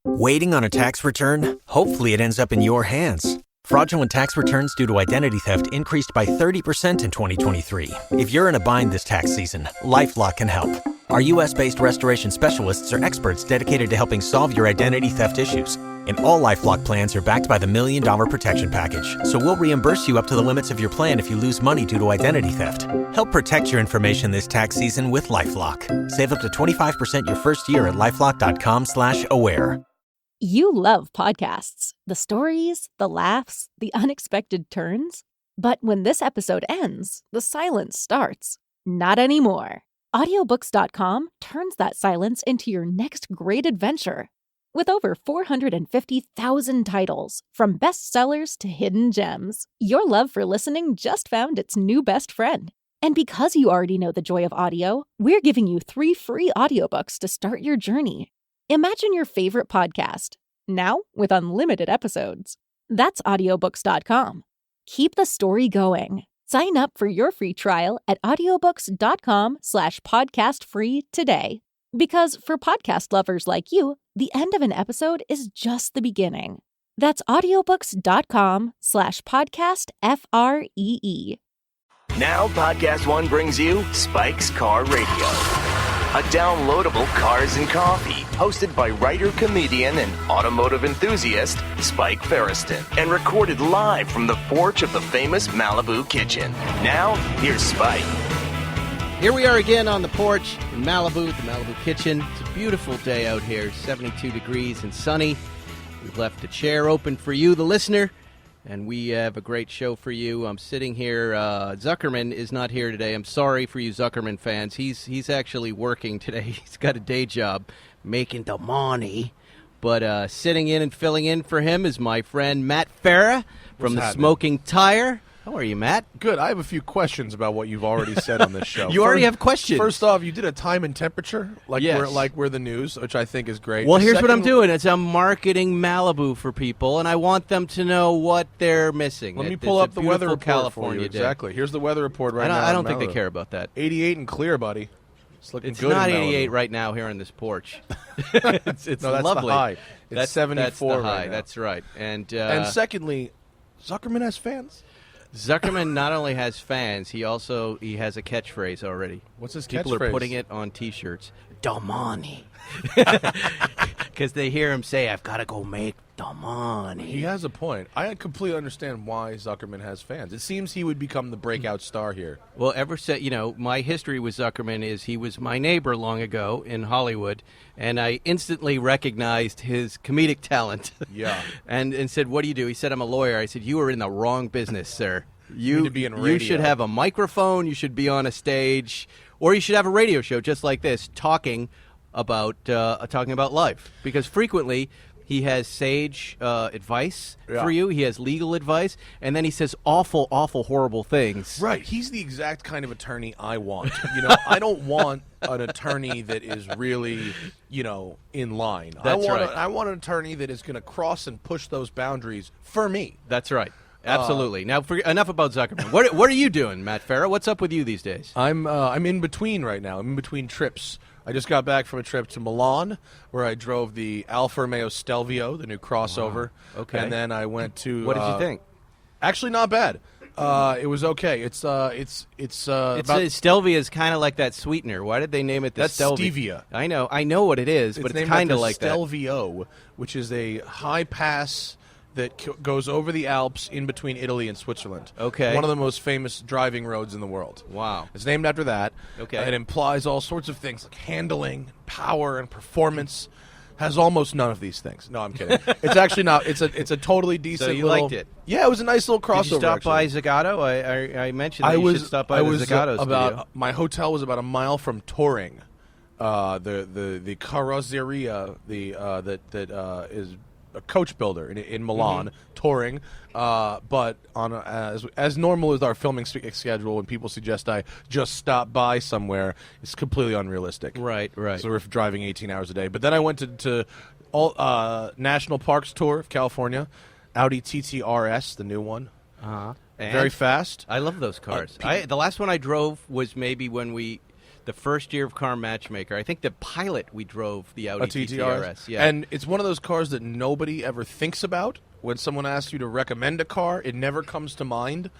Waiting on a tax return? Hopefully it ends up in your hands. Fraudulent tax returns due to identity theft increased by 30% in 2023. If you're in a bind this tax season, LifeLock can help. Our U.S.-based restoration specialists are experts dedicated to helping solve your identity theft issues. And all LifeLock plans are backed by the $1 Million Protection Package. So we'll reimburse you up to the limits of your plan if you lose money due to identity theft. Help protect your information this tax season with LifeLock. Save up to 25% your first year at LifeLock.com/aware. You love podcasts, the stories, the laughs, the unexpected turns. But when this episode ends, the silence starts. Not anymore. Audiobooks.com turns that silence into your next great adventure. With over 450,000 titles, from bestsellers to hidden gems, your love for listening just found its new best friend. And because you already know the joy of audio, we're giving you 3 free audiobooks to start your journey. Imagine your favorite podcast, now with unlimited episodes. That's audiobooks.com. Keep the story going. Sign up for your free trial at audiobooks.com/podcastfree today. Because for podcast lovers like you, the end of an episode is just the beginning. That's audiobooks.com/podcastfree. Now Podcast One brings you Spike's Car Radio, a downloadable cars and coffee, hosted by writer, comedian, and automotive enthusiast Spike Ferriston, and recorded live from the porch of the famous Malibu kitchen. Now, here's Spike. Here we are again on the porch in Malibu, the Malibu kitchen. It's a beautiful day out here, 72 degrees and sunny. We've left a chair open for you, the listener, and we have a great show for you. I'm sitting here. Zuckerman is not here today. I'm sorry for you Zuckerman fans. He's actually working today. He's got a day job making the money. But sitting in and filling in for him is my friend Matt Farah from the Smoking Tire. How are you, Matt? Good. I have a few questions about what you've already said on this show. You already have questions. First off, you did a time and temperature, Yes. we're the news, which I think is great. Well, here's what I'm doing. I'm marketing Malibu for people, and I want them to know what they're missing. Let me pull up the weather report California for you. day. Exactly. Here's the weather report right now. I don't think Malibu. they care about that. 88 and clear, buddy. It's looking It's good. not in 88 Malibu. right now here on this porch. It's No, that's lovely. the high. It's 74 That's the high. right now. That's right. And secondly, Zuckerman has fans. Zuckerman not only has fans, he has a catchphrase already. What's his People catchphrase? are putting it on T-shirts. The money. Because they hear him say, I've got to go make the money. He has a point. I completely understand why Zuckerman has fans. It seems he would become the breakout star here. Well, my history with Zuckerman is he was my neighbor long ago in Hollywood, and I instantly recognized his comedic talent. Yeah. and said, what do you do? He said, I'm a lawyer. I said, you are in the wrong business, sir. You need to be in radio. You should have a microphone, you should be on a stage, or you should have a radio show just like this, talking about life. Because frequently he has sage advice for you. He has legal advice, and then he says awful, awful, horrible things. Right. He's the exact kind of attorney I want. I don't want an attorney that is really, in line. That's right. I want an attorney that is going to cross and push those boundaries for me. That's right. Absolutely. Now, enough about Zuckerman. What are you doing, Matt Farah? What's up with you these days? I'm in between right now. I'm in between trips. I just got back from a trip to Milan, where I drove the Alfa Romeo Stelvio, the new crossover. Wow. Okay. And then I went to. What did you think? Actually, not bad. It was okay. Stelvia is kind of like that sweetener. Why did they name it the That's Stelvia? stevia. I know what it is, but it's kind of like that. Stelvio, which is a high pass that goes over the Alps in between Italy and Switzerland. Okay. One of the most famous driving roads in the world. Wow. It's named after that. Okay. It implies all sorts of things like handling, power, and performance. Has almost none of these things. No, I'm kidding. It's actually not. It's a totally decent. So you little, liked it? Yeah, it was a nice little crossover. Did you stop by actually. Zagato? I mentioned that you should stop by the Zagato studio. My hotel was about a mile from Touring. The carrozzeria, that is a coach builder in Milan, Touring. But on as normal as our filming schedule, when people suggest I just stop by somewhere, it's completely unrealistic. Right. So we're driving 18 hours a day. But then I went to all National Parks tour of California, Audi TT RS, the new one. Uh-huh. Very fast. I love those cars. The last one I drove was maybe when the first year of Car Matchmaker. I think the pilot we drove the Audi A TTRS. Yeah. And it's one of those cars that nobody ever thinks about. When someone asks you to recommend a car, it never comes to mind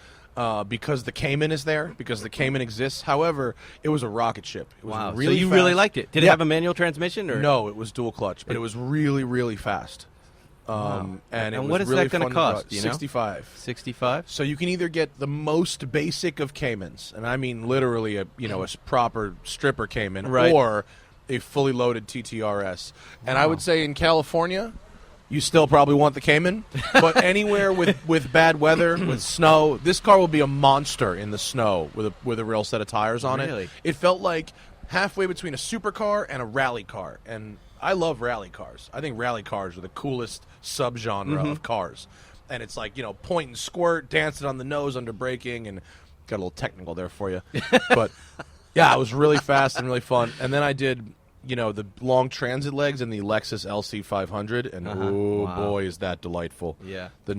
because the Cayman is there, because the Cayman exists. However, it was a rocket ship. It was wow. really so you fast. really liked it. Did it have a manual transmission? Or? No, it was dual clutch, but it was really, really fast. Wow. And it was what is really that going fun to cost? drive. 65. 65? So you can either get the most basic of Caymans, and I mean literally a proper stripper Cayman, Right. or a fully loaded TTRS. And I would say in California, you still probably want the Cayman, but anywhere with bad weather, with snow, this car will be a monster in the snow with a real set of tires on Really? it. It felt like halfway between a supercar and a rally car, and I love rally cars. I think rally cars are the coolest subgenre of cars. And it's like, point and squirt, dancing on the nose under braking, and got a little technical there for you. But, yeah, it was really fast and really fun. And then I did, the long transit legs in the Lexus LC500, and boy, is that delightful. Yeah. The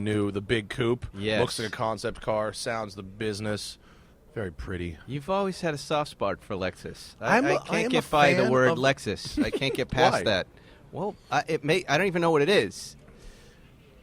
big coupe. Yes. Looks like a concept car, sounds the business. Very pretty. You've always had a soft spot for Lexus. I I am can't a get by the fan word of- Lexus. I can't get past Why? that. Well, I don't even know what it is.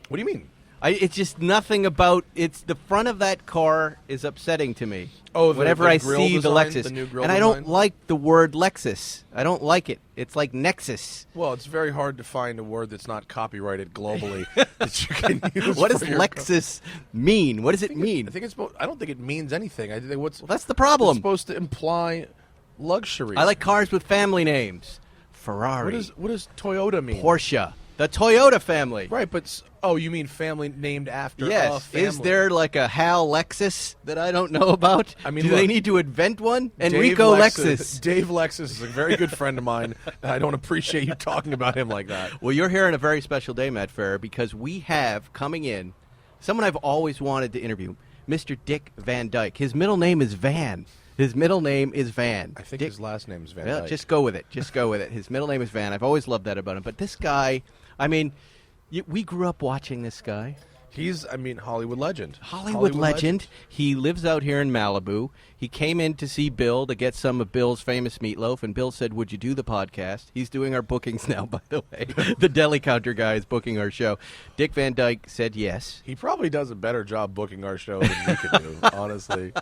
What do you mean? It's just nothing about. It's the front of that car is upsetting to me. Oh, the whenever I grill see design, the Lexus, the new grill and I don't design? like the word Lexus. I don't like it. It's like Nexus. Well, it's very hard to find a word that's not copyrighted globally that you can use. What does for your Lexus mean? What does it mean? I think it's. I don't think it means anything. I think what's Well, that's the it's problem. supposed to imply luxury. I like cars with family names. Ferrari, What does Toyota mean? Porsche, the Toyota family. Right, but you mean family named after? A Yes. family. Is there like a Hal Lexus that I don't know about? I mean, do they look, need to invent one? Dave Enrico Lexus. Dave Lexus is a very good friend of mine, and I don't appreciate you talking about him like that. Well, you're here on a very special day, Matt Farah, because we have coming in someone I've always wanted to interview, Mr. Dick Van Dyke. His middle name is Van. His middle name is Van. I think Dick, his last name is Van well, Dyke. just go with it. Just go with it. His middle name is Van. I've always loved that about him. But this guy, I mean, we grew up watching this guy. He's, Hollywood legend. Hollywood legend. He lives out here in Malibu. He came in to see Bill to get some of Bill's famous meatloaf, and Bill said, "Would you do the podcast?" He's doing our bookings now, by the way. The deli counter guy is booking our show. Dick Van Dyke said yes. He probably does a better job booking our show than we could do, honestly.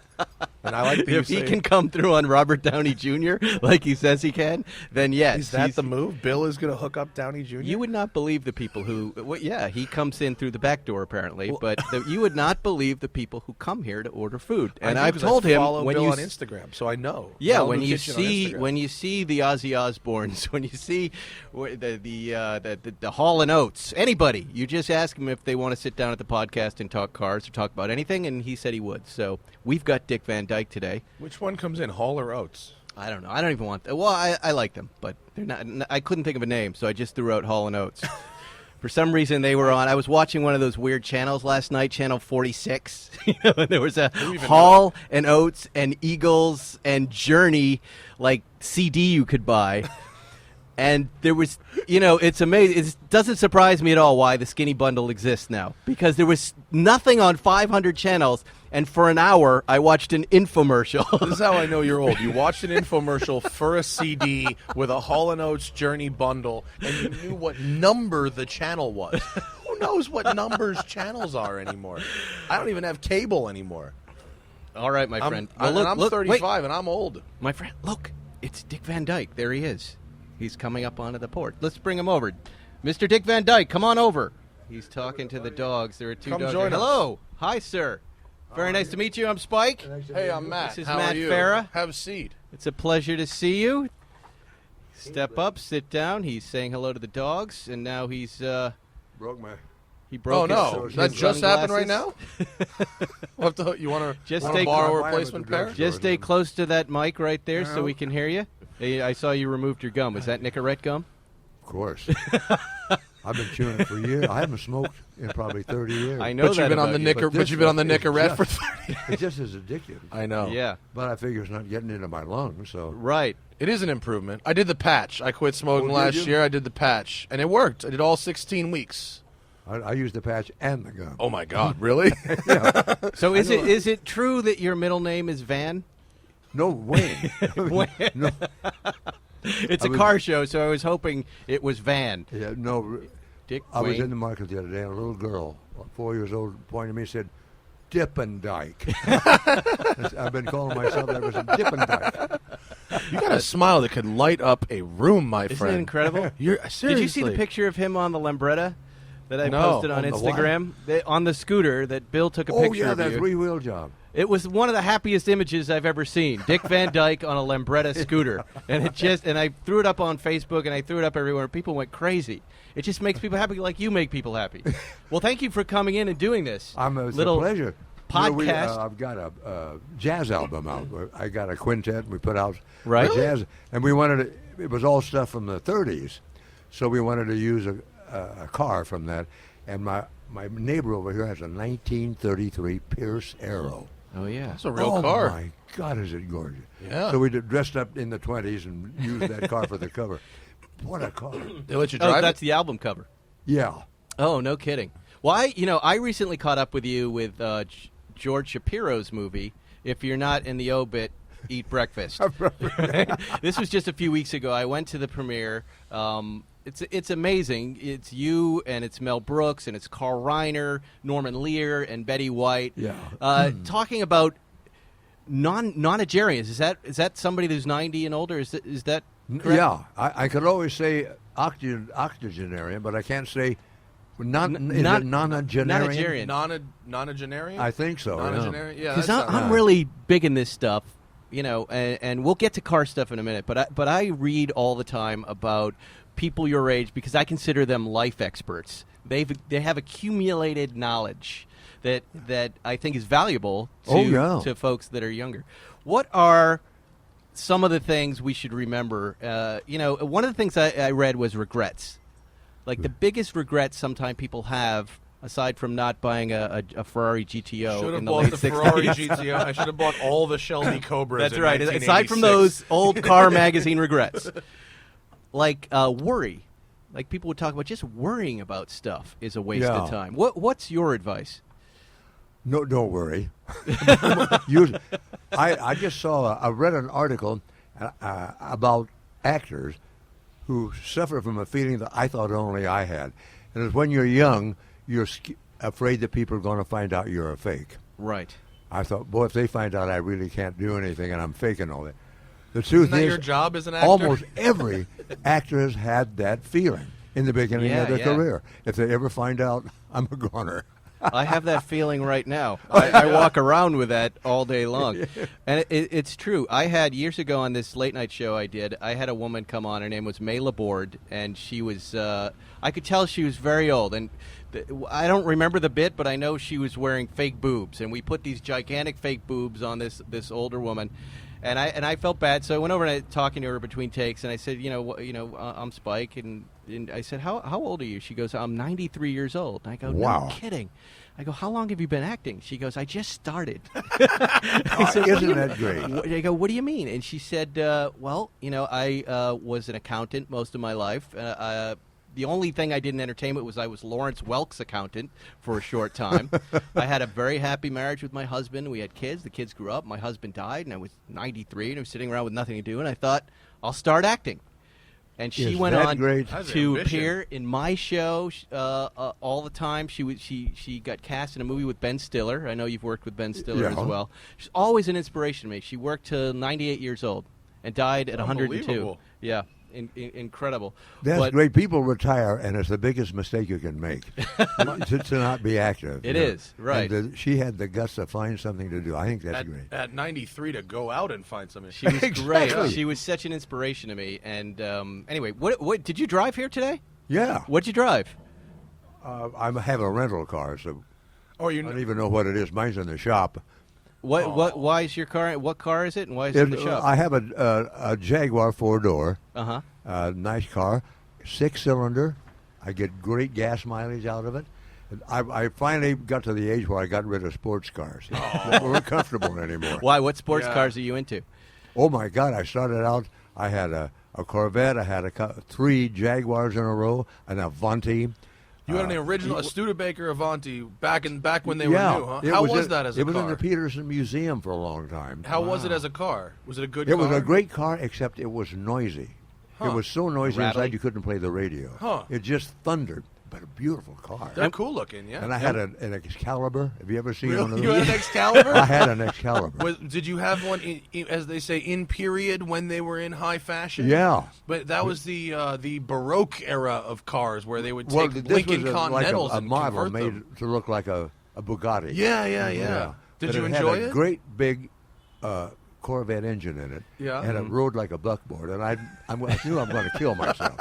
And I like that If he can come through on Robert Downey Jr. like he says he can, then yes. Is that the move? Bill is going to hook up Downey Jr.? You would not believe the people who, he comes in through the back door apparently, but you would not believe the people who come here to order food. And I do, I've 'cause told I him follow when Bill you on Instagram, so I know. yeah, Malibu when you Kitchen on see Instagram. the Ozzy Osbournes, when you see the Hall and Oates, anybody, you just ask them if they want to sit down at the podcast and talk cars or talk about anything, and he said he would. So we've got Dick Van Dyke today. Which one comes in, Hall or Oates? I don't know. I don't even want. Well, I like them, but they're not. I couldn't think of a name, so I just threw out Hall and Oates. For some reason, they were on. I was watching one of those weird channels last night, channel 46. And there was a Hall and Oates and Eagles and Journey like CD you could buy. And there was, it's amazing. It doesn't surprise me at all why the skinny bundle exists now. Because there was nothing on 500 channels, and for an hour, I watched an infomercial. This is how I know you're old. You watched an infomercial for a CD with a Hall & Oates Journey bundle, and you knew what number the channel was. Who knows what numbers channels are anymore? I don't even have cable anymore. All right, my friend. I'm look, 35, wait. and I'm old. My friend, look. It's Dick Van Dyke. There he is. He's coming up onto the porch. Let's bring him over. Mr. Dick Van Dyke, come on over. He's talking to the dogs. There are two Come dogs. join here. us. Hello. Hi, sir. Very nice to meet you. I'm Spike. Hey, I'm Matt. This is How Matt are you? Farah. Have a seat. It's a pleasure to see you. Step up, sit down. He's saying hello to the dogs, and now he's Broke my. he broke Oh, his no. That his just happened right sunglasses. now? You want Just to stay borrow a quiet replacement with the pair? dogs. Just stay close to that mic right there so No. we can hear you. Hey, I saw you removed your gum. Is that Nicorette gum? Of course. I've been chewing it for years. I haven't smoked in probably 30 years. I know But that you've been on about the you. Nicker. But But you've been on the this Nicorette for is 30. It just is addictive. I know. Yeah, But I figure it's not getting into my lungs, so. right. It is an improvement. I did the patch. I quit smoking Oh, did last you? year. I did the patch, and it worked. I did all 16 weeks. I used the patch and the gum. Oh my God! Really? So is it true that your middle name is Van? No, Wayne. No, It's a car show, so I was hoping it was Van. yeah, no. Dick I was Wayne. in the market the other day, and a little girl, 4 years old, pointed at me and said, Dick Van Dyke. I've been calling myself ever since Dick Van Dyke. You got a smile that could light up a room, my Isn't friend. it incredible? You're seriously. Did you see the picture of him on the Lambretta that I No. posted on On the what? Instagram? On the scooter that Bill took a Oh, picture yeah, of that you. three-wheel job. It was one of the happiest images I've ever seen. Dick Van Dyke on a Lambretta scooter, and I threw it up on Facebook and I threw it up everywhere. People went crazy. It just makes people happy, like you make people happy. Well, thank you for coming in and doing this. It's little a pleasure. podcast. I've got a jazz album out. I got a quintet. We put out Right. a jazz, and we wanted it was all stuff from the '30s, so we wanted to use a car from that. And my neighbor over here has a 1933 Pierce Arrow. Oh yeah, That's a real car. Oh my God, is it gorgeous! Yeah. So we dressed up in the '20s and used that car for the cover. What a car! They let you drive that's it? the album cover. Yeah. Oh, no kidding. Well, I recently caught up with you with George Shapiro's movie. If you're not in the obit, eat breakfast. This was just a few weeks ago. I went to the premiere. It's amazing. It's you and it's Mel Brooks and it's Carl Reiner, Norman Lear, and Betty White. Yeah. Talking about nonagerians. Is that somebody who's 90 and older? Is that correct? Yeah, I could always say octogenarian, but I can't say is it nonagenarian? Nonagerian. Nonagenarian? I think so. Yeah. Nonagenarian? Yeah, Because that's I'm really big in this stuff, and we'll get to car stuff in a minute. But I read all the time about people your age because I consider them life experts. They have accumulated knowledge that I think is valuable to folks that are younger. What are some of the things we should remember? One of the things I read was regrets. Like the biggest regret sometimes people have, aside from not buying a Ferrari GTO Should have in the bought late the 60s. Ferrari GTO. I should have bought all the Shelby Cobras. That's in right. 1986. Aside from those old car magazine regrets, like worry, like people would talk about, just worrying about stuff is a waste of time. What's your advice? No, don't worry. I just saw. I read an article about actors who suffer from a feeling that I thought only I had, and it's when you're young, you're afraid that people are going to find out you're a fake. Right. I thought, boy, if they find out I really can't do anything and I'm faking all that. The truth Isn't that is, your job as an actor? almost every actor has had that feeling in the beginning of their career. If they ever find out I'm a goner. I have that feeling right now. I walk around with that all day long. And it's true. I had, years ago on this late night show I had a woman come on. Her name was May Laborde, and she was, I could tell she was very old. And I don't remember the bit, but I know she was wearing fake boobs. And we put these gigantic fake boobs on this older woman. And I felt bad, so I went over and talking to her between takes, and I said, I'm Spike, and I said, how old are you? She goes, I'm 93 years old. And I go, wow. No kidding. I go, how long have you been acting? She goes, I just started. Isn't that great? I go, what do you mean? And she said, I was an accountant most of my life. The only thing I did in entertainment was I was Lawrence Welk's accountant for a short time. I had a very happy marriage with my husband. We had kids. The kids grew up. My husband died, and I was 93, and I was sitting around with nothing to do, and I thought, I'll start acting. And she went on to appear in my show all the time. She got cast in a movie with Ben Stiller. I know you've worked with Ben Stiller as well. She's always an inspiration to me. She worked till 98 years old and died at 102. Yeah. Incredible. That's great. People retire, and it's the biggest mistake you can make to not be active. It is, right. And she had the guts to find something to do. I think that's great. At 93 to go out and find something. She was great. She was such an inspiration to me. And anyway, what did you drive here today? Yeah. What'd you drive? I have a rental car, so I don't even know what it is. Mine's in the shop. Why is your car? What car is it, and why is it in the shop? I have a Jaguar 4-door. Nice car, 6-cylinder. I get great gas mileage out of it. And I finally got to the age where I got rid of sports cars. They weren't comfortable anymore. Why? What sports cars are you into? Oh my God! I started out. I had a Corvette. I had 3 Jaguars in a row, an Avanti, You had an original, a Studebaker Avanti back when they were new, huh? How was that as a car? It was in the Peterson Museum for a long time. How was it as a car? Was it a good car? It was a great car, except it was noisy. Huh. It was so noisy Rattly. inside you couldn't play the radio. Huh. It just thundered, but a beautiful car. They're cool looking, yeah. And I had an Excalibur. Have you ever seen Really? one of those? You had an Excalibur? I had an Excalibur. Did you have one, as they say, in period when they were in high fashion? Yeah. But that was the Baroque era of cars where they would Well, take this Lincoln was Continentals like a and model convert made them. to look like a Bugatti. Yeah. Did But you it enjoy had a it? great big Corvette engine in it. Yeah. And it rode like a buckboard. And I knew I'm going to kill myself.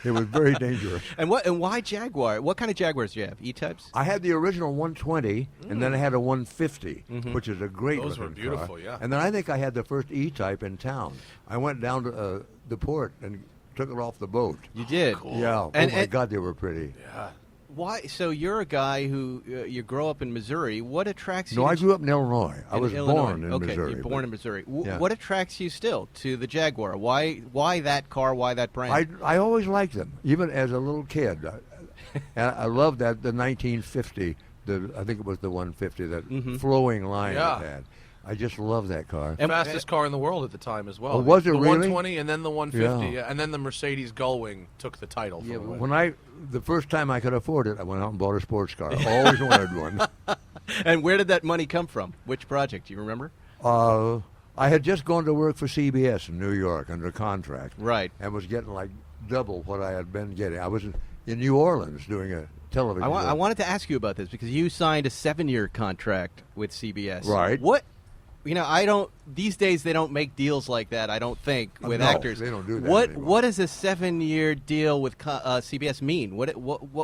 It was very dangerous. And why Jaguar? What kind of Jaguars do you have? E-types? I had the original 120, and then I had a 150, which is a great Those were looking beautiful, car. yeah. And then I think I had the first E-type in town. I went down to the port and took it off the boat. You did. Yeah. And- oh my and- God, they were pretty. Yeah. Why? So you're a guy who you grow up in Missouri. What attracts you? No, I to- grew up in Illinois. I in was Illinois. born in okay, Missouri. you're born in Missouri. Yeah. What attracts you still to the Jaguar? Why that car? Why that brand? I always liked them, even as a little kid. And I loved the 1950. I think it was the 150, that flowing line Yeah. it had. I just love that car. Fastest car in the world at the time as well. Oh, was it the really? 120 and then the 150, Yeah. and then the Mercedes Gullwing took the title. Yeah, from it. when the first time I could afford it, I went out and bought a sports car. I always wanted one. And where did that money come from? Which project? Do you remember? I had just gone to work for CBS in New York under contract. Right. And was getting like double what I had been getting. I was in New Orleans doing a television show. I wanted to ask you about this because you signed a 7-year contract with CBS. Right. What? I don't. These days they don't make deals like that. I don't think with No, actors. they don't do that What anymore. What does a 7-year deal with CBS mean? What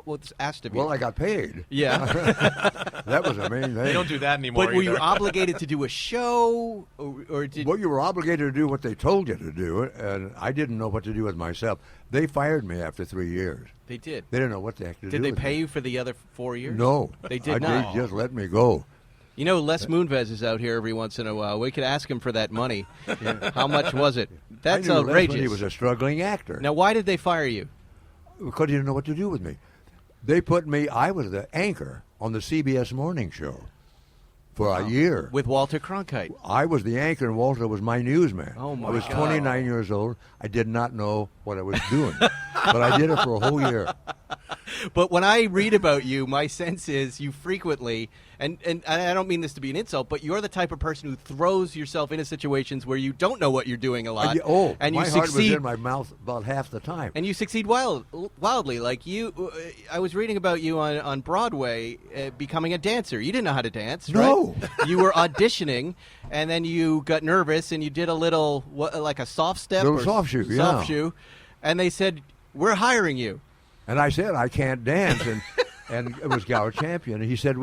was asked of you? Well, I got paid. Yeah. That was the main thing. They don't do that anymore. But were you either. obligated to do a show, or did? Well, you were obligated to do what they told you to do, and I didn't know what to do with myself. They fired me after 3 years. They did. They didn't know what the heck to do. Did they with pay me. you for the other 4 years? No, They did not. They just let me go. Les Moonves is out here every once in a while. We could ask him for that money. How much was it? That's I knew Les outrageous. when he was a struggling actor. Now, why did they fire you? Because he didn't know what to do with me. They put me. I was the anchor on the CBS morning show for a year. With Walter Cronkite. I was the anchor, and Walter was my newsman. Oh, my I was God. 29 years old. I did not know what I was doing, but I did it for a whole year. But when I read about you, my sense is you frequently, and I don't mean this to be an insult, but you're the type of person who throws yourself into situations where you don't know what you're doing a lot. And my you heart succeed. was in my mouth about half the time. And you succeed wildly. Like you, I was reading about you on Broadway becoming a dancer. You didn't know how to dance, No. right? You were auditioning, and then you got nervous, and you did a little, like a soft step? Little or soft shoe, Soft yeah. shoe. And they said, we're hiring you. And I said, I can't dance. And it was Gower Champion. And he said,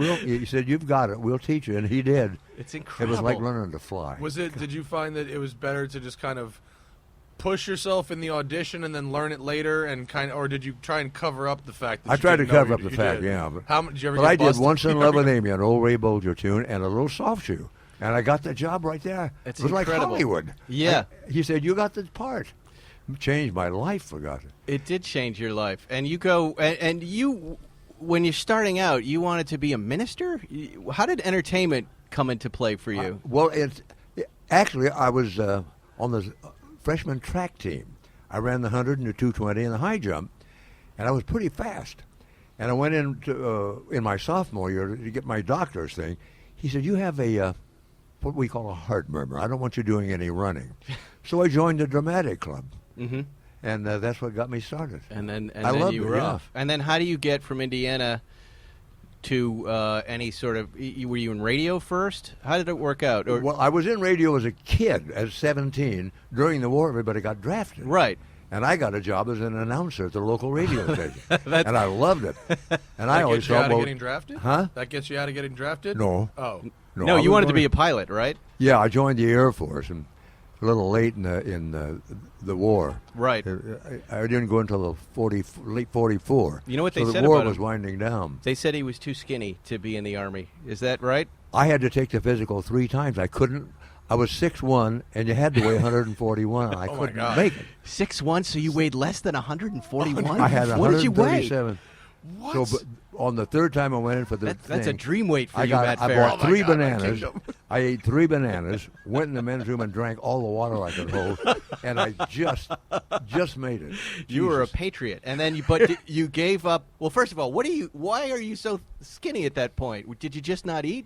you've got it. We'll teach you. And he did. It's It incredible. was like learning to fly. Did you find that it was better to just kind of push yourself in the audition and then learn it later, or did you try and cover up the fact that I you tried to didn't know cover up you the fact, did? yeah. How did you ever But get I did busted? Once in Love with Amy, an old Ray Bolger tune, and a little soft shoe. And I got the job right there. It's it was like incredible. Hollywood. Yeah. He said, you got the part. Changed my life, forgot it. It did change your life. And you go, and you, when you're starting out, you wanted to be a minister? How did entertainment come into play for you? Actually, I was on the freshman track team. I ran the 100 and the 220 and the high jump, and I was pretty fast. And I went in my sophomore year to get my doctor's thing. He said, you have what we call a heart murmur. I don't want you doing any running. So I joined the dramatic club. Mm-hmm. And that's what got me started. And then I loved you it, were yeah. off. And then how do you get from Indiana to any sort of, were you in radio first? How did it work out? Or, Well, I was in radio as a kid, at 17. During the war, everybody got drafted. right. And I got a job as an announcer at the local radio station. And I loved it. And I That always gets you thought, out of well, getting drafted? Huh? That gets you out of getting drafted? No. Oh. No, I you was wanted to going be a pilot, right? Yeah, I joined the Air Force, and a little late in the war. Right. I didn't go until late 44. You know what they so said the war about was him? winding down. They said he was too skinny to be in the Army. Is that right? I had to take the physical 3 times. I couldn't. I was 6'1", and you had to weigh 141, and I Oh, my couldn't God. make it. 6'1", so you weighed less than 141? I had What did you weigh? 137. What? So but on the third time I went in for the That's a thing, dream weight for I you, got Matt I Farah. bought 3 God, my bananas. kingdom. I ate 3 bananas, went in the men's room and drank all the water I could hold, and I just made it. You were a Jesus. patriot, and then you gave up. Well, first of all, why are you so skinny at that point? Did you just not eat?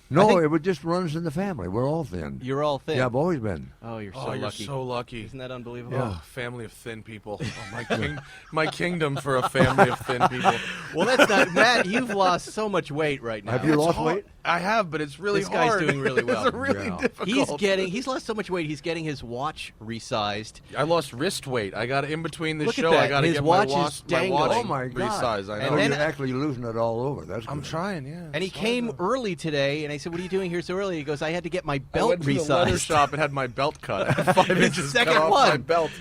I No, think- it just runs in the family. We're all thin. You're all thin. Yeah, I've always been. Oh, you're so Oh, you're lucky. so lucky. Isn't that unbelievable? Oh, family of thin people. Oh, my kingdom for a family of thin people. Well, that's not Matt. You've lost so much weight right now. Have you It's lost hard. weight? I have, but it's really This guy's hard. doing really well. It's really Yeah. difficult. He's lost so much weight. He's getting his watch resized. I lost wrist weight. I got in between the Look at show. that. I got to His get watch my is watch, dangling. my watch Oh my God! resized. I know. And So then- you're actually losing it all over. That's good. I'm trying. Yeah. And he it's came hard, though. early today, and I said, "What are you doing here so early?" He goes, "I had to get my I belt went to the leather resized." shop and had my belt cut. I had 5 inches second cut off my one. belt.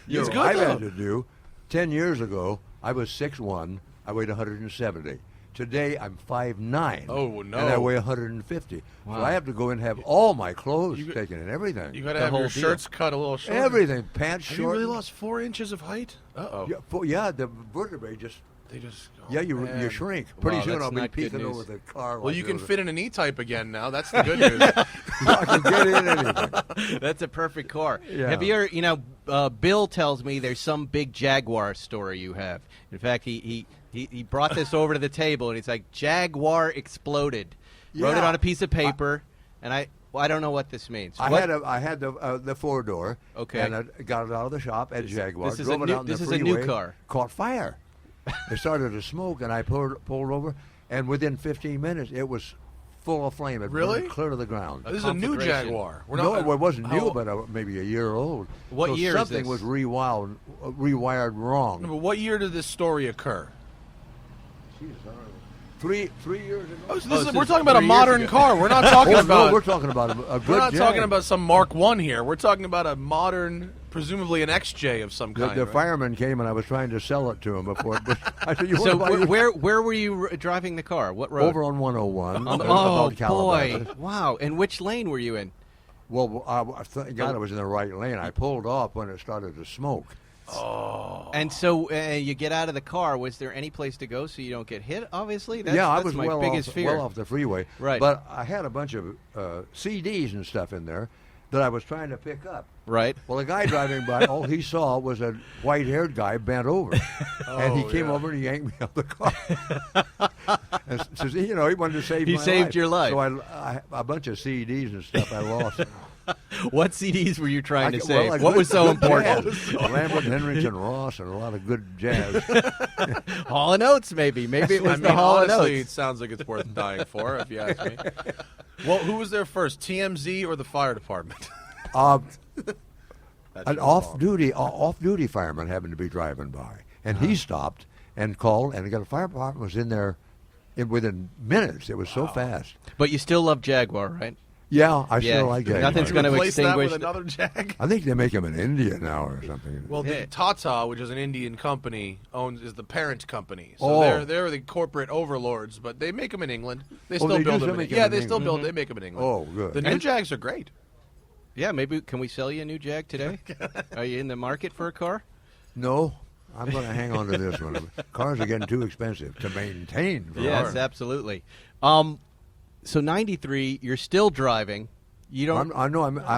You It's know, good I've though. had to do. 10 years ago, I was 6'1". I weighed 170. Today, I'm 5'9". Oh, no. And I weigh 150. Wow. So I have to go and have all my clothes You- taken and everything. You got to The have whole your deal. shirts cut a little shorter. Everything. Pants Have short. you really lost 4 inches of height? Uh-oh. Yeah, the vertebrae just. They just. Oh, Yeah, you man. shrink. Pretty Wow, soon that's I'll be not good peeking news. over the car. Well, like you can this. fit in an E-Type again now. That's the good news. I can get in anything. That's a perfect car. Yeah. Have you ever, Bill tells me there's some big Jaguar story you have. In fact, he brought this over to the table, and he's like, Jaguar exploded. Wrote it Yeah. on a piece of paper, and I don't know what this means. I What- had the 4-door. Okay. And I got it out of the shop at Jaguar. this is drove a it new- out in the this is a new freeway, car. Caught fire. It started to smoke, and I pulled over, and within 15 minutes, it was full of flame. It Really? burned clear to the ground. This is a new conflagration. Jaguar. We're No, it wasn't new, How- but maybe a year old. What so year is something this? was rewired wrong. No, but what year did this story occur? Three years ago. Oh, so this is we're talking about a 3 years modern ago. car. We're not talking Oh, about. no, we're talking about a good We're not Jag. talking about some Mark 1 here. We're talking about a modern, presumably an XJ of some The, kind. the right? fireman came and I was trying to sell it to him before. But I said, "You So want to buy where were you driving the car? What road? over on 101?" Oh, about boy. Calabasas. Wow. And which lane were you in? Well, thank God I was in the right lane. I pulled off when it started to smoke. And so you get out of the car. Was there any place to go so you don't get hit? Obviously, that's, I that's was my well biggest off, fear. well off the freeway. Right. But I had a bunch of CDs and stuff in there that I was trying to pick up. Right. Well, the guy driving by, all he saw was a white-haired guy bent over, and he came over and he yanked me out of the car. And says, he wanted to save He my saved life. your life. So I a bunch of CDs and stuff I lost. What CDs were you trying to Well, save? like What good- was so good important? jazz. Lambert, Henrich, and Ross, and a lot of good jazz. Hall and Oates, maybe. Maybe it was I the mean, Hall and honestly, it Oates. sounds like it's worth dying for, if you ask me. Well, who was there first, TMZ or the fire department? An off-duty fireman happened to be driving by, and he stopped and called, and the fire department was in there within minutes. It was so fast. But you still love Jaguar, right? Yeah, I Yeah, still like that. nothing's You gonna replace that with extinguish another Jag? I think they make them in India now or something. Well, Yeah. the Tata, which is an Indian company, is the parent company. So Oh. they're the corporate overlords, but they make them in England. They Oh, still they do build still them. make Yeah, 'em in they still England. build. They make them in England. Oh, good. The new Jags are great. Yeah, maybe. Can we sell you a new Jag today? Are you in the market for a car? No, I'm going to hang on to this one. Cars are getting too expensive to maintain. For Yes, ours. absolutely. So 93, you're still driving. You don't. I'm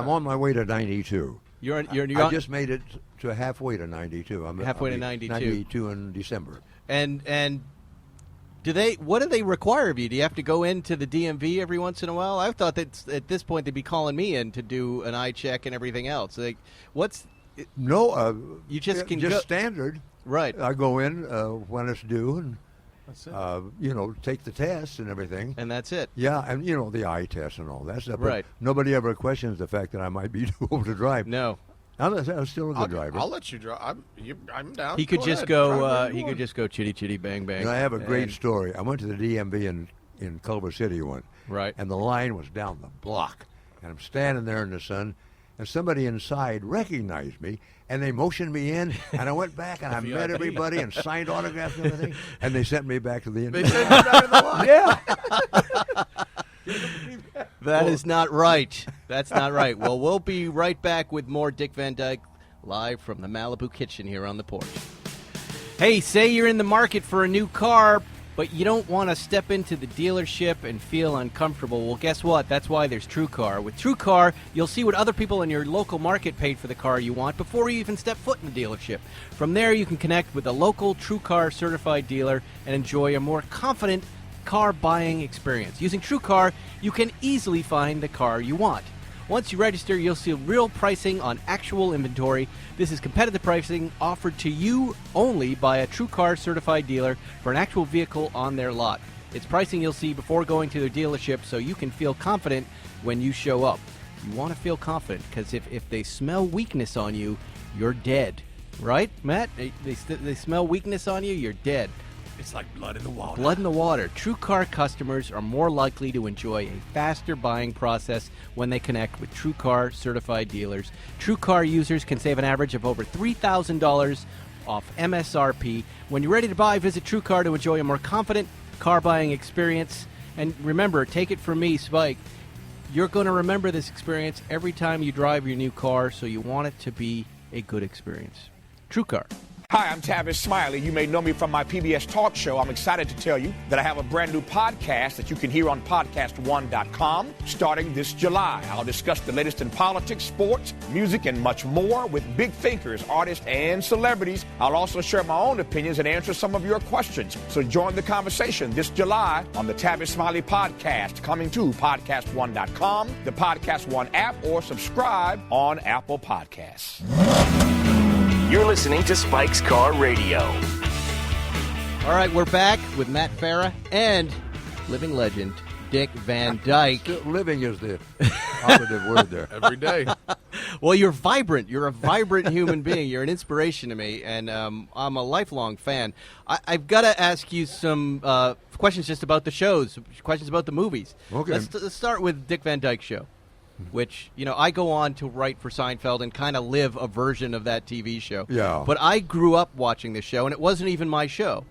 on my way to 92. You're I on, just made it to halfway to 92. Halfway to I'll be 92. 92 in December. and what do they require of you? Do you have to go into the DMV every once in a while? I thought that at this point they'd be calling me in to do an eye check and everything else. Like, what's No, You just can just go- standard. right? I go in when it's due and That's it. take the test and everything. And that's it. Yeah, and the eye test and all that stuff. But Right. nobody ever questions the fact that I might be too old to drive. No, I'm still a good driver. I'll let you drive. I'm down. he could Go just ahead. go. Drive wherever you He could want. just go chitty chitty bang bang. And I have a great And- story. I went to the DMV in Culver City one. Right. And the line was down the block. And I'm standing there in the sun, and somebody inside recognized me, and they motioned me in, and I went back, and I met everybody and signed autographs and everything, and they sent me back to the They end. sent you back in the line. Yeah. That is not right. That's not right. Well, we'll be right back with more Dick Van Dyke live from the Malibu kitchen here on the porch. Hey, say you're in the market for a new car, but you don't want to step into the dealership and feel uncomfortable. Well, guess what? That's why there's TrueCar. With TrueCar, you'll see what other people in your local market paid for the car you want before you even step foot in the dealership. From there, you can connect with a local TrueCar certified dealer and enjoy a more confident car buying experience. Using TrueCar, you can easily find the car you want. Once you register, you'll see real pricing on actual inventory. This is competitive pricing offered to you only by a TrueCar certified dealer for an actual vehicle on their lot. It's pricing you'll see before going to their dealership so you can feel confident when you show up. You want to feel confident because if they smell weakness on you, you're dead. Right, Matt? They smell weakness on you, you're dead. It's like blood in the water. Blood in the water. TrueCar customers are more likely to enjoy a faster buying process when they connect with TrueCar certified dealers. TrueCar users can save an average of over $3,000 off MSRP. When you're ready to buy, visit TrueCar to enjoy a more confident car buying experience. And remember, take it from me, Spike, you're going to remember this experience every time you drive your new car, so you want it to be a good experience. TrueCar. Hi, I'm Tavis Smiley. You may know me from my PBS talk show. I'm excited to tell you that I have a brand new podcast that you can hear on podcast1.com starting this July. I'll discuss the latest in politics, sports, music, and much more with big thinkers, artists, and celebrities. I'll also share my own opinions and answer some of your questions. So join the conversation this July on the Tavis Smiley podcast, coming to podcast1.com, the Podcast One app, or subscribe on Apple Podcasts. You're listening to Spike's Car Radio. All right, we're back with Matt Farah and living legend Dick Van Dyke. Living is the operative word there. Every day. Well, you're vibrant. You're a vibrant human being. You're an inspiration to me, and I'm a lifelong fan. I've got to ask you some questions just about the shows, questions about the movies. Okay. Let's start with Dick Van Dyke Show, which, I go on to write for Seinfeld and kind of live a version of that TV show. Yeah. But I grew up watching this show, and it wasn't even my show.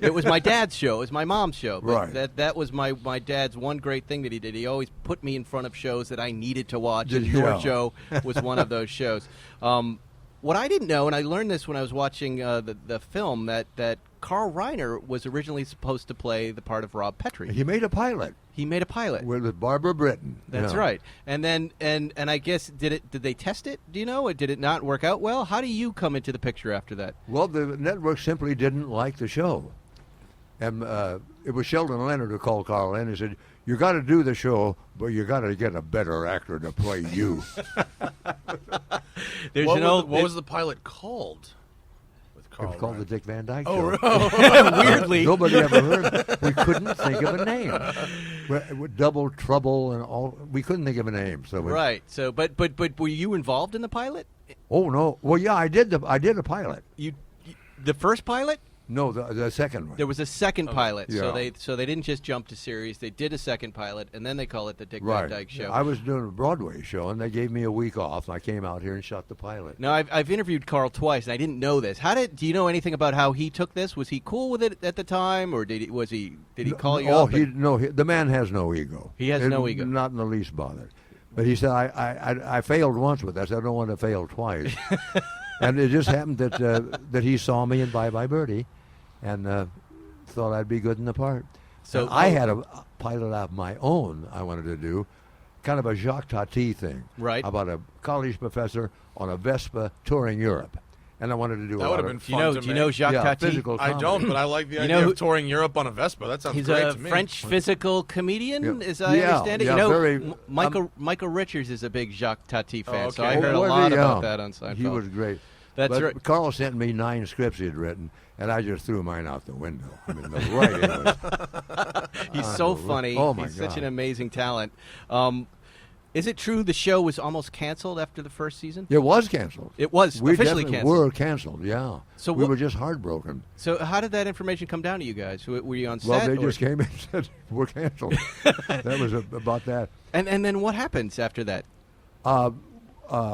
It was my dad's show. It was my mom's show. But Right. that was my dad's one great thing that he did. He always put me in front of shows that I needed to watch, and Yeah. your show was one of those shows. What I didn't know, and I learned this when I was watching the film, that Carl Reiner was originally supposed to play the part of Rob Petrie. He made a pilot He made a pilot. with Barbara Britton. That's right. And then and I guess did they test it? Do you know? Or did it not work out well? How do you come into the picture after that? Well, the network simply didn't like the show. And it was Sheldon Leonard who called Carl in and said, "You got to do the show, but you got to get a better actor to play you." There's What was the pilot called? With It Carl was called Reiner? the Dick Van Dyke Oh, Show. weirdly. Nobody ever heard. We couldn't think of a name. With Double Trouble and all, we couldn't think of a name. So Right. So, but were you involved in the pilot? Oh no! Well, yeah, I did a pilot. You the first pilot? No, the second one. There was a second pilot. Yeah. So they didn't just jump to series. They did a second pilot, and then they call it the Dick Right. Van Dyke Show. I was doing a Broadway show, and they gave me a week off. And I came out here and shot the pilot. Now, I've interviewed Do you know this? Do you know anything about how he took this? Was he cool with it at the time, or did he call you up? The man has no ego. He has no ego. Not in the least bothered. But he said, I failed once with this. I don't want to fail twice. And it just happened that he saw me in Bye Bye Birdie, and thought I'd be good in the part. So and I had a pilot of my own I wanted to do, kind of a Jacques Tati thing. Right. About a college professor on a Vespa touring Europe. And I wanted to do That a would lot have of been Do you fun know? to Do you know make. Jacques Tati? physical I comedy. don't, but I like the You idea know of touring Europe on a Vespa. That sounds He's great a to me. French physical comedian, Yeah. as I Yeah, understand it. yeah, You know, very- Michael Richards is a big Jacques Tati fan, so okay. I heard a Was lot he? about Yeah. that on Seinfeld. He was great. That's But right. Carl sent me 9 scripts he had written, and I just threw mine out the window. I mean, the writing was He's so funny. Oh, my He's such God. an amazing talent. Is it true the show was almost canceled after the first season? It was canceled. It was We officially definitely canceled. were canceled, yeah. So we what- were just heartbroken. So how did that information come down to you guys? Were you on set? Well, they or- just came in and said, we're canceled. That was about that. And then what happens after that?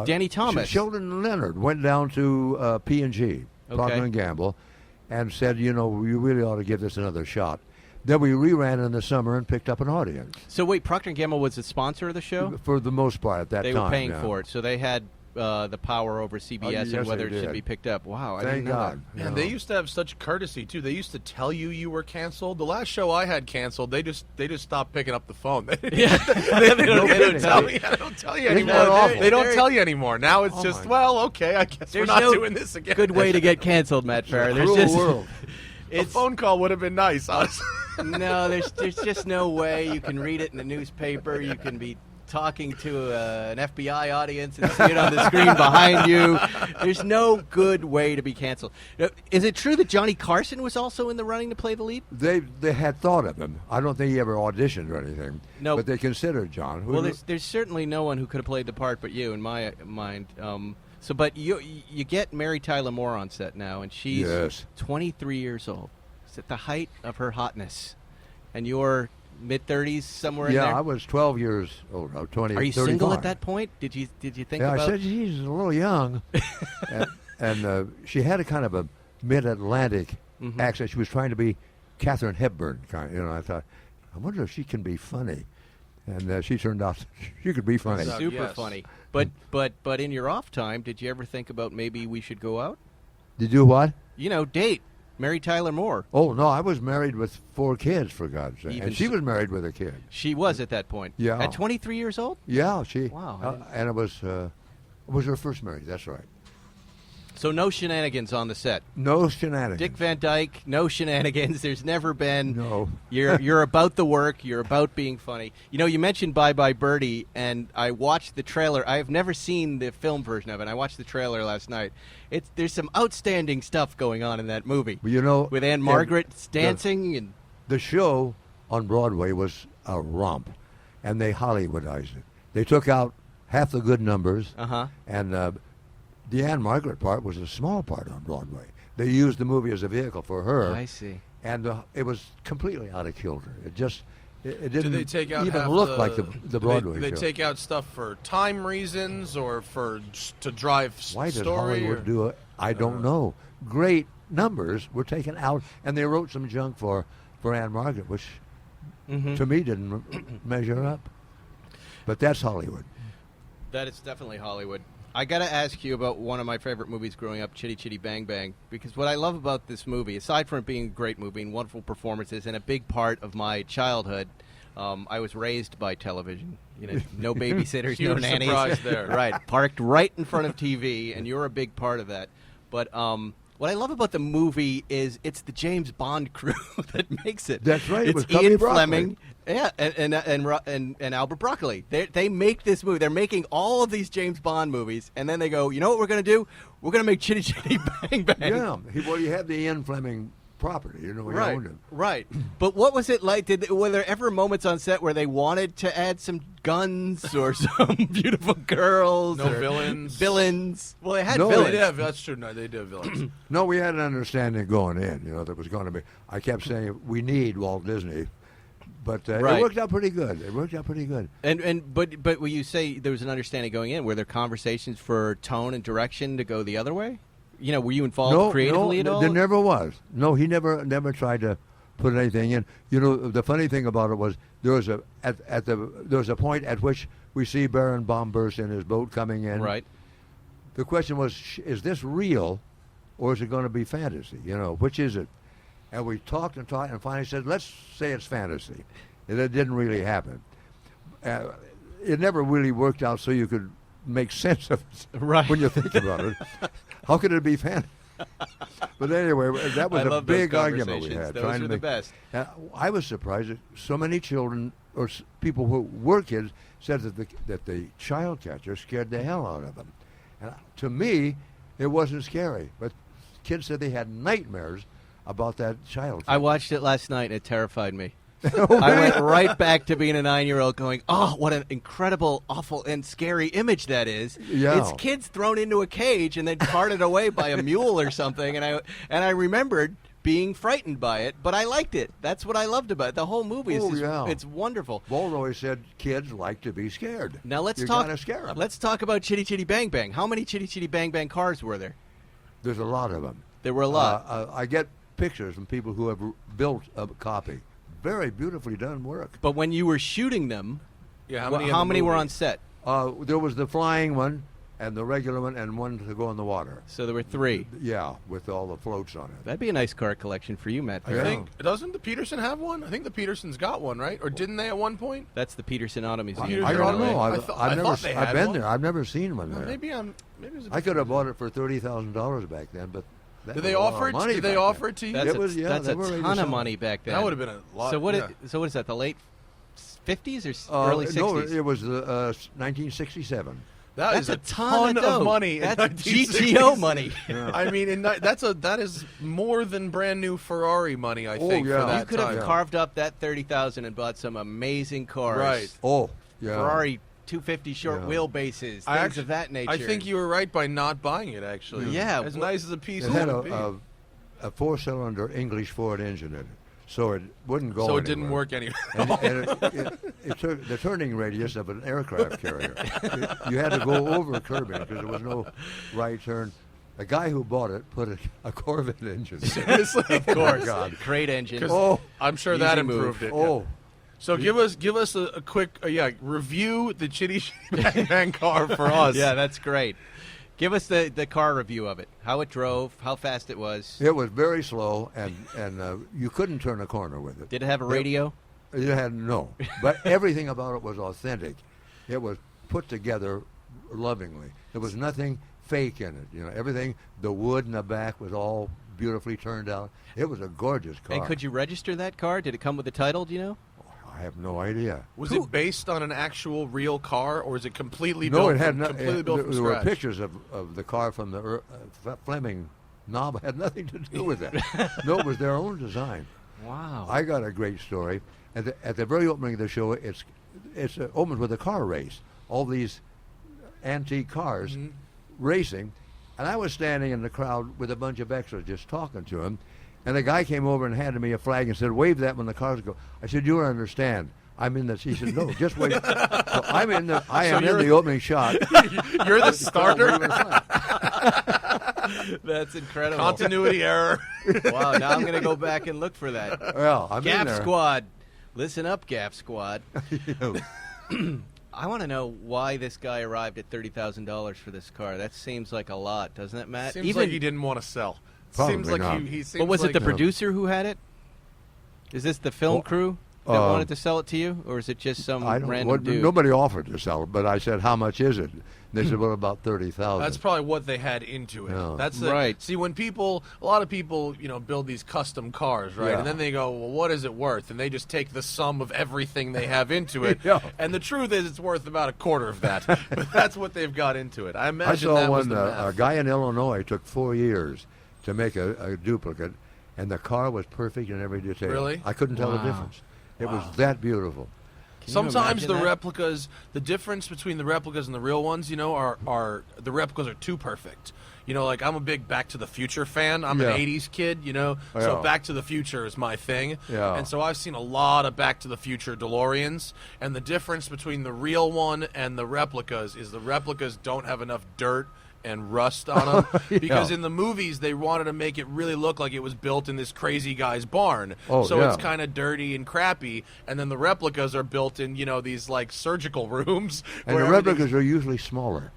Danny Thomas. Sheldon Leonard went down to P&G, Procter Okay. & Gamble, and said, you really ought to give this another shot. Then we reran in the summer and picked up an audience. So wait, Procter & Gamble was the sponsor of the show? For the most part at that They time. were paying yeah. for it, so they had the power over CBS yes, and whether it they should did. be picked up. Wow, I Thank didn't know God. that. Man, they used to have such courtesy too. They used to tell you were canceled. The last show I had canceled, they just stopped picking up the phone. They don't tell me. I don't tell you Isn't that anymore. awful? They don't tell you anymore. Now it's Oh just my okay. I guess we're There's not no doing this again. Good way to get canceled, Matt Farah. There's Cruel just world. A phone call would have been nice, honestly. no. There's just no way you can read it in the newspaper. You can be talking to an FBI audience and see it on the screen behind you. There's no good way to be canceled. Now, is it true that Johnny Carson was also in the running to play the lead? They had thought of him. I don't think he ever auditioned or anything. No. But they considered John. Well, there's certainly no one who could have played the part but you, in my mind. But you get Mary Tyler Moore on set now, and she's Yes. 23 years old. It's at the height of her hotness, and you're mid-30s somewhere in there. Yeah, I was 12 years old. I was 20. Are you 35. single at that point? Did you think Yeah, about? I said she's a little young, and she had a kind of a mid-Atlantic accent. She was trying to be Katharine Hepburn kind. I thought, I wonder if she can be funny, and she turned out she could be funny. Super Yes. funny. But in your off time, did you ever think about maybe we should go out? Did you what? Date Mary Tyler Moore. Oh no, I was married with 4 kids, for God's sake, Even and she s- was married with a kid. She was at that point. Yeah. At 23 years old. Yeah, she. Wow, I didn't- And it was her first marriage. That's right. So no shenanigans on the set. No shenanigans. Dick Van Dyke, no shenanigans. There's never been. No. You're about the work. You're about being funny. You mentioned Bye Bye Birdie, and I watched the trailer. I have never seen the film version of it. I watched the trailer last night. There's some outstanding stuff going on in that movie. Well, with Anne Margaret dancing and. The show on Broadway was a romp, and they Hollywoodized it. They took out half the good numbers, and the Anne Margaret part was a small part on Broadway. They used the movie as a vehicle for her. I see. And it was completely out of kilter. It just it didn't Do they take out even half look like the Broadway do they show. take out stuff for time reasons or to drive Why does story? Hollywood do it? I don't know. Great numbers were taken out, and they wrote some junk for Anne Margaret, which to me didn't measure up. But that's Hollywood. That is definitely Hollywood. I got to ask you about one of my favorite movies growing up, Chitty Chitty Bang Bang, because what I love about this movie, aside from it being a great movie and wonderful performances and a big part of my childhood, I was raised by television. No babysitters, no Huge nannies. surprise there. Right, parked right in front of TV, and you're a big part of that. But what I love about the movie is it's the James Bond crew that makes it. That's right. It It's was Cubby Ian Broccoli. Fleming, yeah, and Albert Broccoli. They make this movie. They're making all of these James Bond movies, and then they go, you know what we're going to do? We're going to make Chitty Chitty Bang Bang. Yeah. He had the Ian Fleming property. He owned it. Right. But what was it like? Were there ever moments on set where they wanted to add some guns or some beautiful girls? No or villains. Villains. Well, they had No, villains. That's true. No, they do have villains. No, we had an understanding going in, that was going to be. I kept saying we need Walt Disney, but Right. it worked out pretty good. But when you say there was an understanding going in, were there conversations for tone and direction to go the other way? Were you involved creatively at all? There never was. No, he never tried to put anything in. The funny thing about it was there was a point at which we see Baron Bombers in his boat coming in. Right. The question was, is this real, or is it going to be fantasy? Which is it? And we talked and finally said, let's say it's fantasy. And it didn't really happen. It never really worked out so you could make sense of it Right. when you think about it. How could it be fantasy? But anyway, that was I a love those big argument we conversations. had. Those trying were to the make, best. I was surprised that so many children or people who were kids said that the child catcher scared the hell out of them. And to me, it wasn't scary. But kids said they had nightmares about that child catcher. I watched it last night, and it terrified me. I went right back to being a 9-year-old going, oh, what an incredible, awful, and scary image that is. Yeah. It's kids thrown into a cage and then carted away by a mule or something. And I remembered being frightened by it, but I liked it. That's what I loved about it. The whole movie is it's wonderful. Walt always said kids like to be scared. Now let's you talk. gotta scare 'em. Let's talk about Chitty Chitty Bang Bang. How many Chitty Chitty Bang Bang cars were there? There's a lot of them. There were a lot. I get pictures from people who have built a copy. Very beautifully done work. But when you were shooting them, Yeah, how many were on set? There was the flying one, and the regular one, and one to go in the water. So there were 3. Yeah, with all the floats on it. That'd be a nice car collection for you, Matt. I think, doesn't the Peterson have one? I think the Peterson's got one, right? Or didn't they at one point? That's the Peterson Auto Museum. I don't know. I've been there. I've never seen one there. Maybe it was I could have bought it for $30,000 back then, but did they offer it? Did they offer it to you? That's a ton of money back then. That would have been a lot. So what? So what is that? The late 50s or early 60s? No, it was 1967. That's a ton of money. That's GTO money. Yeah. I mean, that is more than brand new Ferrari money. I think. Yeah. For that you could have carved up that $30,000 and bought some amazing cars. Right. Oh, yeah. Ferrari 250 short wheelbases, things of that nature. I think you were right by not buying it. Actually, yeah. As nice as a piece. It had a 4-cylinder English Ford engine in it, so it wouldn't go. So it didn't work anyway. And it took the turning radius of an aircraft carrier. You had to go over curbing because there was no right turn. The guy who bought it put a Corvette engine. Seriously, of course. Oh, God. Great engine. Oh, I'm sure that improved it. Oh. So give us a quick review the Chitty Chitty Bang Bang car for us. Yeah, that's great. Give us the car review of it. How it drove, how fast it was. It was very slow, and you couldn't turn a corner with it. Did it have a radio? It had no, but everything about it was authentic. It was put together lovingly. There was nothing fake in it. Everything. The wood in the back was all beautifully turned out. It was a gorgeous car. And could you register that car? Did it come with a title? Do you know? I have no idea. Was it based on an actual real car, or is it completely no, built? It had completely built from there scratch? were pictures of the car from the Fleming knob. Had nothing to do with it. No, it was their own design. Wow. I got a great story. At the very opening of the show, it's opened with a car race. All these antique cars racing, and I was standing in the crowd with a bunch of extras just talking to him. And the guy came over and handed me a flag and said, "Wave that when the cars go." I said, "You don't understand. I'm in this." He said, "No, just wait." So I'm in the. I am in the opening shot. You're the starter. That's incredible. Continuity error. Wow. Now I'm going to go back and look for that. Well, I'm Gap in there. Squad. Listen up, Gap Squad. I want to know why this guy arrived at $30,000 for this car. That seems like a lot, doesn't it, Matt? Seems like he didn't want to sell. Probably seems like not. he seems But was like it the producer who had it? Is this the film crew that wanted to sell it to you, or is it just some random dude? Nobody offered to sell it, but I said, "How much is it?" And they said, "Well, about $30,000." That's probably what they had into it. Yeah. That's right. See, when a lot of people, build these custom cars, right? Yeah. And then they go, "Well, what is it worth?" And they just take the sum of everything they have into it. Yeah. And the truth is, it's worth about a quarter of that. But that's what they've got into it. I I imagine saw that was one. the A math. guy in Illinois took 4 years to make a duplicate, and the car was perfect in every detail. Really? I couldn't tell the difference. It was that beautiful. Sometimes the imagine that? replicas, the difference between the replicas and the real ones, are the replicas are too perfect. Like I'm a big Back to the Future fan. I'm Yeah. an 80s kid, so Yeah. Back to the Future is my thing. Yeah. And so I've seen a lot of Back to the Future DeLoreans, and the difference between the real one and the replicas is the replicas don't have enough dirt and rust on them because in the movies they wanted to make it really look like it was built in this crazy guy's barn. So it's kind of dirty and crappy, and then the replicas are built in these like surgical rooms. And where the replicas are usually smaller.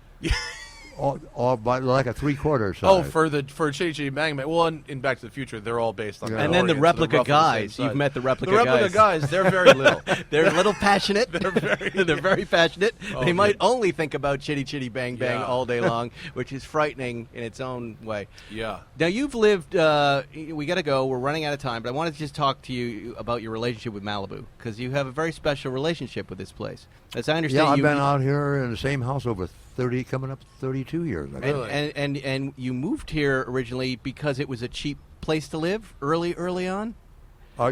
or by like a 3/4 size. Oh, for Chitty Chitty Bang Bang. Well, in Back to the Future, they're all based on. Yeah. And then the DeLoreans, so replica they're roughly the same guys. size. You've met the replica The replica guys, they're very little. They're a little passionate. They're very passionate. Oh, they might only think about Chitty Chitty Bang Bang Yeah. all day long, which is frightening in its own way. Yeah. Now, you've lived, we got to go. We're running out of time, but I wanted to just talk to you about your relationship with Malibu, because you have a very special relationship with this place. As I understand, Yeah, I've been out here in the same house over 30, coming up 32 years. I think. And you moved here originally because it was a cheap place to live early on?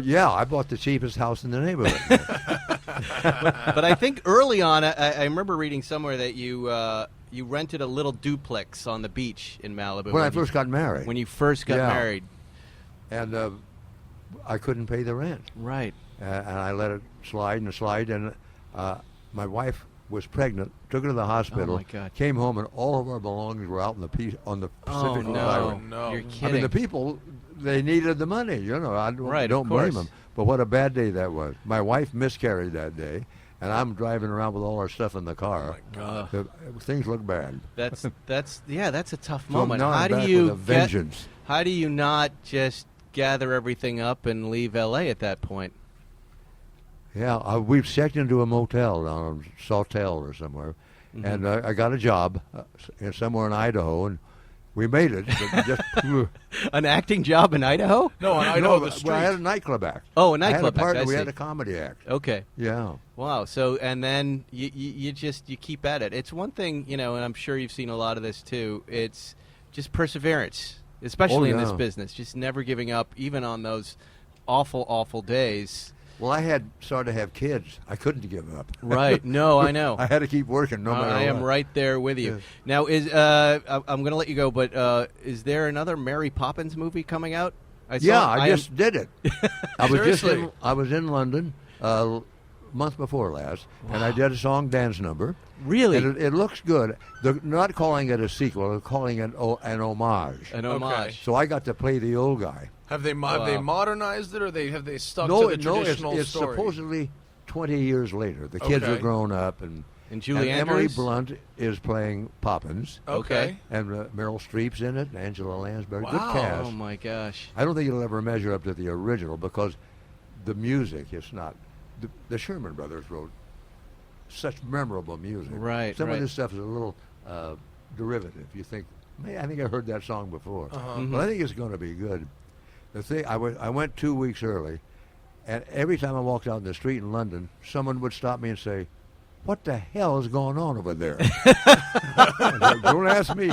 Yeah, I bought the cheapest house in the neighborhood. But I think early on, I remember reading somewhere that you rented a little duplex on the beach in Malibu. When I first got married. When you first got Yeah. married. And I couldn't pay the rent. Right. And I let it slide and slide. And my wife was pregnant, took her to the hospital, Oh, my God. came home, and all of our belongings were out on the Pacific Oh, Highway. no. You're I kidding. mean, the people, they needed the money, I Right, don't of blame course. them. But what a bad day that was. My wife miscarried that day, and I'm driving around with all our stuff in the car. Oh, my God. Things look bad. That's a tough So moment. now How I'm do back you with a vengeance. How do you not just gather everything up and leave L.A. at that point? Yeah, we've checked into a motel down in Sawtell or somewhere, and I got a job somewhere in Idaho, and we made it. But just, An acting job in Idaho? No, I know the street. Well, I had a nightclub act. Oh, a nightclub I had a partner. act. I We see. had a comedy act. Okay. Yeah. Wow. So, and then you keep at it. It's one thing, and I'm sure you've seen a lot of this too. It's just perseverance, especially in this business. Just never giving up, even on those awful, awful days. Well, I had started to have kids. I couldn't give up. Right. No, I know. I had to keep working no matter what. I am right there with you. Yes. Now, I'm going to let you go, but is there another Mary Poppins movie coming out? I just did it. Seriously? I was in London month before last, and I did a song dance number. Really? And it looks good. They're not calling it a sequel. They're calling it an homage. An homage. So I got to play the old guy. Have they modernized it, or have they stuck No, to the traditional it's story? supposedly 20 years later. The kids are Okay. grown up, and Julie Emily Andrews? Blunt is playing Poppins, Okay. and Meryl Streep's in it, and Angela Lansbury. Wow. Good cast. Oh my gosh. I don't think it'll ever measure up to the original because the music is not. The Sherman Brothers wrote such memorable music. Right, Some right. of this stuff is a little derivative. You think, I think I heard that song before. Uh-huh. But I think it's going to be good. The thing, I went 2 weeks early, and every time I walked out in the street in London, someone would stop me and say, "What the hell is going on over there?" Don't ask me.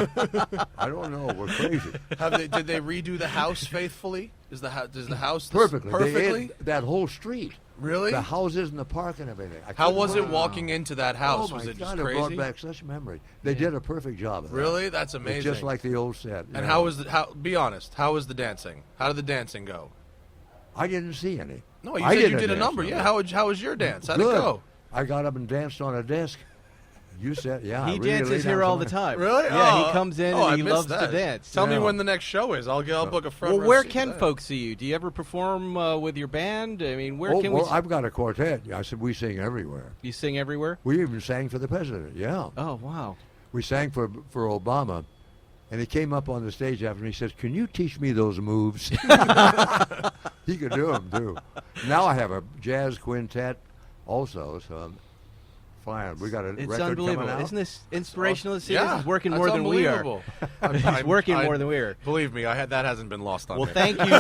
I don't know. We're crazy. Did they redo the house faithfully? Does the house Perfectly. They Perfectly? had that whole street. Really? The houses and the park and everything. How was it walking into that house? Oh, Was my it just God, crazy? it brought back such memory. They did a perfect job of that. Really? That's It's amazing. just like the old set. And how was be honest, how was the dancing? How did the dancing go? I didn't see any. No, you I said you did a dance number. Yeah, how was your dance? How'd Good. it go? I got up and danced on a desk. You said, yeah. He really dances laid here down all the somewhere. time. Really? Yeah, he comes in I and he missed loves that. to dance. Tell me Yeah. when the next show is. I'll book a front Well, row where seat can to that. folks see you? Do you ever perform with your band? I mean, where can well, we? I've got a quartet. I said we sing everywhere. You sing everywhere? We even sang for the president. Yeah. Oh, wow. We sang for Obama, and he came up on the stage after and he says, "Can you teach me those moves?" He could do them too. Now I have a jazz quintet, also. So I'm fine. We got a It's record unbelievable. coming out. Isn't this inspirational to see? Yeah, This is working that's more than we are. unbelievable. He's working more than we are. Believe me, that hasn't been lost on Well, me. thank you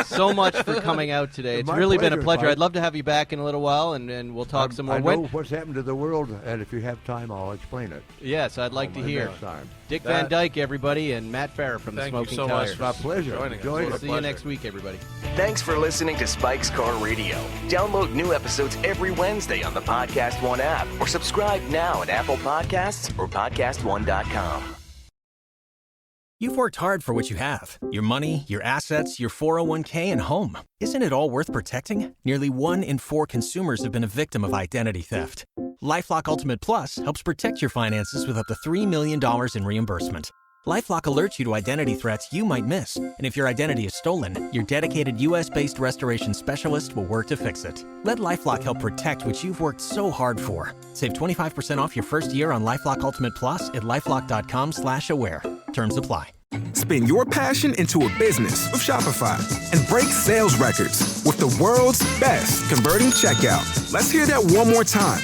so much for coming out today. It's My really been a pleasure, pleasure. Mike. I'd love to have you back in a little while, and we'll talk some more. I know what's happened to the world, and if you have time, I'll explain it. Yes, I'd like to hear. Next time. Dick Van Dyke, everybody, and Matt Farah from the Thank you Smoking so Tires. much. My pleasure. Joining us. Enjoyed What it. a See you pleasure. next week, everybody. Thanks for listening to Spike's Car Radio. Download new episodes every Wednesday on the Podcast One app or subscribe now at Apple Podcasts or PodcastOne.com. You've worked hard for what you have. Your money, your assets, your 401k, and home. Isn't it all worth protecting? Nearly 1 in 4 consumers have been a victim of identity theft. LifeLock Ultimate Plus helps protect your finances with up to $3 million in reimbursement. LifeLock alerts you to identity threats you might miss. And if your identity is stolen, your dedicated U.S.-based restoration specialist will work to fix it. Let LifeLock help protect what you've worked so hard for. Save 25% off your first year on LifeLock Ultimate Plus at LifeLock.com/aware. Terms apply. Spin your passion into a business with Shopify and break sales records with the world's best converting checkout. Let's hear that one more time.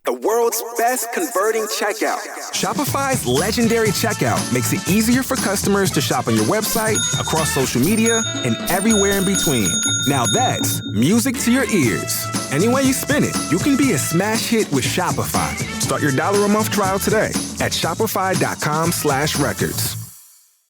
The world's best converting checkout. Shopify's legendary checkout makes it easier for customers to shop on your website, across social media, and everywhere in between. Now that's music to your ears. Any way you spin it, you can be a smash hit with Shopify. Start your $1 a month trial today at shopify.com/records.